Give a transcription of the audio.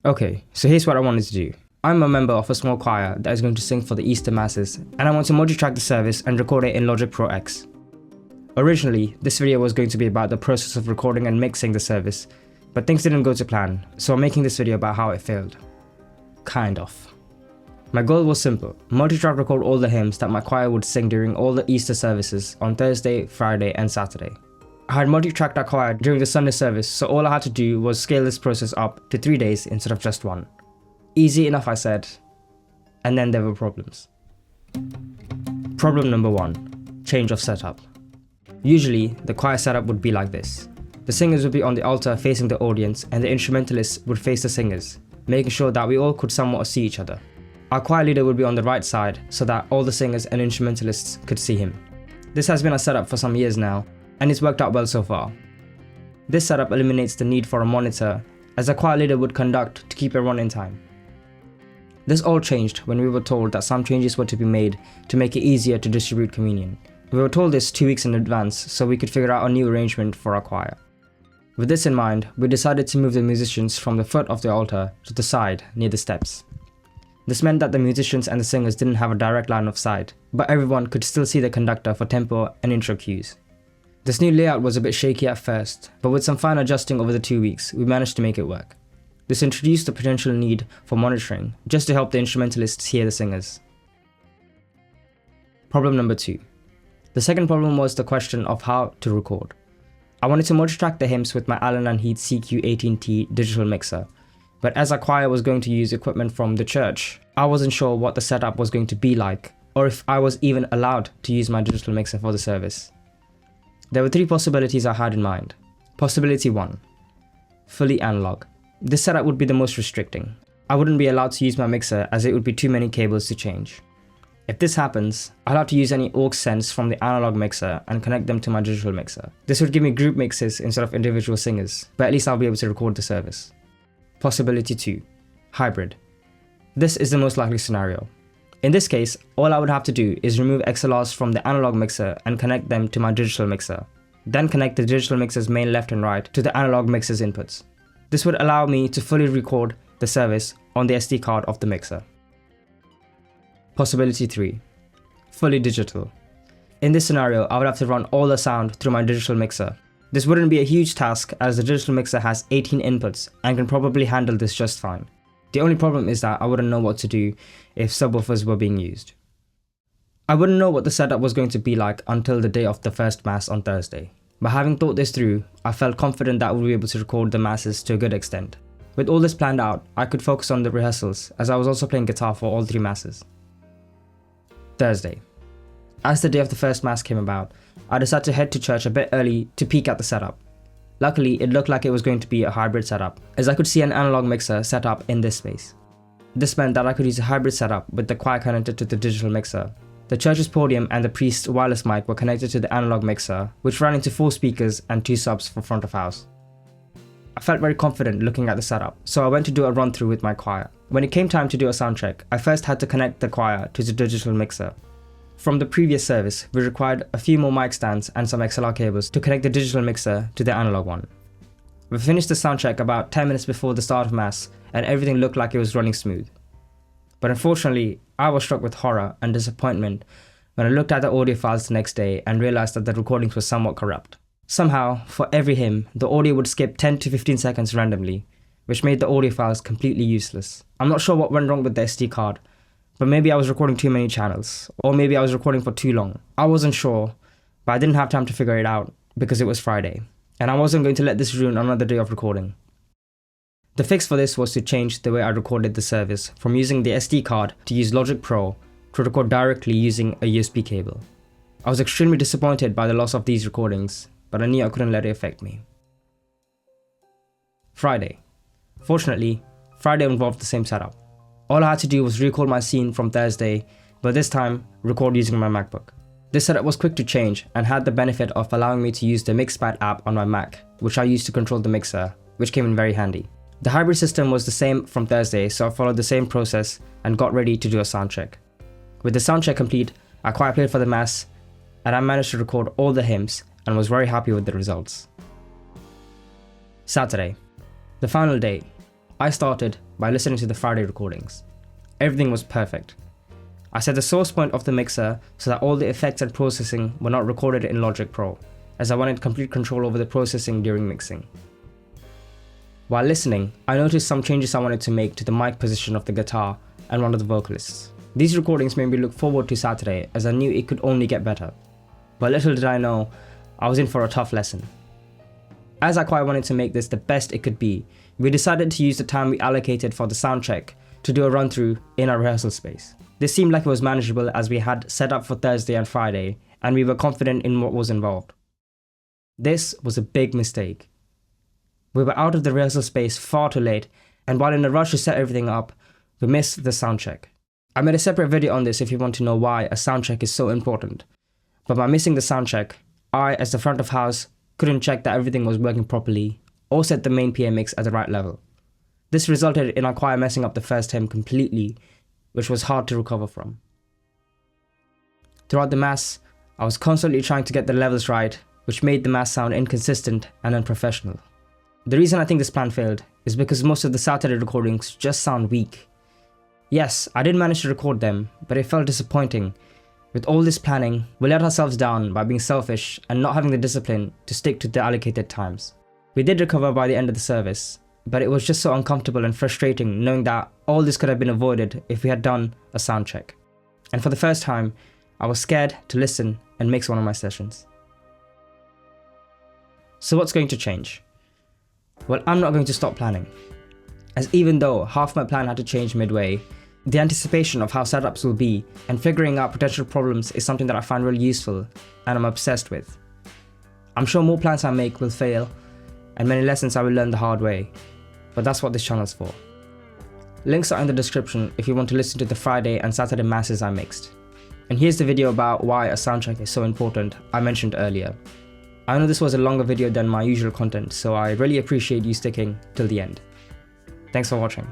Okay, so here's what I wanted to do. I'm a member of a small choir that is going to sing for the Easter Masses, and I want to multi-track the service and record it in Logic Pro X. Originally, this video was going to be about the process of recording and mixing the service, but things didn't go to plan, so I'm making this video about how it failed. Kind of. My goal was simple: multi-track record all the hymns that my choir would sing during all the Easter services on Thursday, Friday, and Saturday. I had multi-tracked our choir during the Sunday service, so all I had to do was scale this process up to 3 days instead of just 1. Easy enough, I said. And then there were problems. Problem number 1. Change of setup. Usually, the choir setup would be like this. The singers would be on the altar facing the audience, and the instrumentalists would face the singers, making sure that we all could somewhat see each other. Our choir leader would be on the right side so that all the singers and instrumentalists could see him. This has been our setup for some years now, and it's worked out well so far. This setup eliminates the need for a monitor, as a choir leader would conduct to keep everyone in time. This all changed when we were told that some changes were to be made to make it easier to distribute communion. We were told this 2 weeks in advance so we could figure out a new arrangement for our choir. With this in mind, we decided to move the musicians from the foot of the altar to the side near the steps. This meant that the musicians and the singers didn't have a direct line of sight, but everyone could still see the conductor for tempo and intro cues. This new layout was a bit shaky at first, but with some fine adjusting over the 2 weeks, we managed to make it work. This introduced the potential need for monitoring, just to help the instrumentalists hear the singers. Problem number 2. The second problem was the question of how to record. I wanted to multi-track the hymns with my Allen & Heath CQ18T digital mixer, but as our choir was going to use equipment from the church, I wasn't sure what the setup was going to be like, or if I was even allowed to use my digital mixer for the service. There were 3 possibilities I had in mind. Possibility 1. Fully analog. This setup would be the most restricting. I wouldn't be allowed to use my mixer as it would be too many cables to change. If this happens, I'll have to use any aux sends from the analog mixer and connect them to my digital mixer. This would give me group mixes instead of individual singers, but at least I'll be able to record the service. Possibility 2. Hybrid. This is the most likely scenario. In this case, all I would have to do is remove XLRs from the analog mixer and connect them to my digital mixer, then connect the digital mixer's main left and right to the analog mixer's inputs. This would allow me to fully record the service on the SD card of the mixer. Possibility 3. Fully digital. In this scenario, I would have to run all the sound through my digital mixer. This wouldn't be a huge task as the digital mixer has 18 inputs and can probably handle this just fine. The only problem is that I wouldn't know what to do if subwoofers were being used. I wouldn't know what the setup was going to be like until the day of the first mass on Thursday. But having thought this through, I felt confident that I would be able to record the masses to a good extent. With all this planned out, I could focus on the rehearsals as I was also playing guitar for all 3 masses. Thursday. As the day of the first mass came about, I decided to head to church a bit early to peek at the setup. Luckily, it looked like it was going to be a hybrid setup, as I could see an analog mixer set up in this space. This meant that I could use a hybrid setup with the choir connected to the digital mixer. The church's podium and the priest's wireless mic were connected to the analog mixer, which ran into 4 speakers and 2 subs for front of house. I felt very confident looking at the setup, so I went to do a run through with my choir. When it came time to do a sound check, I first had to connect the choir to the digital mixer. From the previous service, we required a few more mic stands and some XLR cables to connect the digital mixer to the analog one. We finished the sound check about 10 minutes before the start of mass, and everything looked like it was running smooth. But unfortunately, I was struck with horror and disappointment when I looked at the audio files the next day and realized that the recordings were somewhat corrupt. Somehow, for every hymn, the audio would skip 10 to 15 seconds randomly, which made the audio files completely useless. I'm not sure what went wrong with the SD card, but maybe I was recording too many channels, or maybe I was recording for too long. I wasn't sure, but I didn't have time to figure it out because it was Friday, and I wasn't going to let this ruin another day of recording. The fix for this was to change the way I recorded the service from using the SD card to use Logic Pro to record directly using a USB cable. I was extremely disappointed by the loss of these recordings, but I knew I couldn't let it affect me. Friday. Fortunately, Friday involved the same setup. All I had to do was record my scene from Thursday, but this time record using my MacBook. This setup was quick to change and had the benefit of allowing me to use the Mixpad app on my Mac, which I used to control the mixer, which came in very handy. The hybrid system was the same from Thursday, so I followed the same process and got ready to do a sound check. With the sound check complete, I choir played for the mass, and I managed to record all the hymns and was very happy with the results. Saturday. The final day. I started by listening to the Friday recordings. Everything was perfect. I set the source point of the mixer so that all the effects and processing were not recorded in Logic Pro, as I wanted complete control over the processing during mixing. While listening, I noticed some changes I wanted to make to the mic position of the guitar and one of the vocalists. These recordings made me look forward to Saturday, as I knew it could only get better. But little did I know, I was in for a tough lesson. As I quite wanted to make this the best it could be, we decided to use the time we allocated for the sound check to do a run through in our rehearsal space. This seemed like it was manageable as we had set up for Thursday and Friday, and we were confident in what was involved. This was a big mistake. We were out of the rehearsal space far too late, and while in a rush to set everything up, we missed the sound check. I made a separate video on this if you want to know why a sound check is so important. But by missing the sound check, I, as the front of house, couldn't check that everything was working properly or set the main PA mix at the right level. This resulted in our choir messing up the first hymn completely, which was hard to recover from. Throughout the mass, I was constantly trying to get the levels right, which made the mass sound inconsistent and unprofessional. The reason I think this plan failed is because most of the Saturday recordings just sound weak. Yes, I did manage to record them, but it felt disappointing. With all this planning, we let ourselves down by being selfish and not having the discipline to stick to the allocated times. We did recover by the end of the service, but it was just so uncomfortable and frustrating knowing that all this could have been avoided if we had done a sound check. And for the first time, I was scared to listen and mix one of my sessions. So what's going to change? Well, I'm not going to stop planning, as even though half my plan had to change midway, the anticipation of how setups will be and figuring out potential problems is something that I find really useful and I'm obsessed with. I'm sure more plans I make will fail and many lessons I will learn the hard way, but that's what this channel's for. Links are in the description if you want to listen to the Friday and Saturday masses I mixed. And here's the video about why a soundcheck is so important I mentioned earlier. I know this was a longer video than my usual content, so I really appreciate you sticking till the end. Thanks for watching.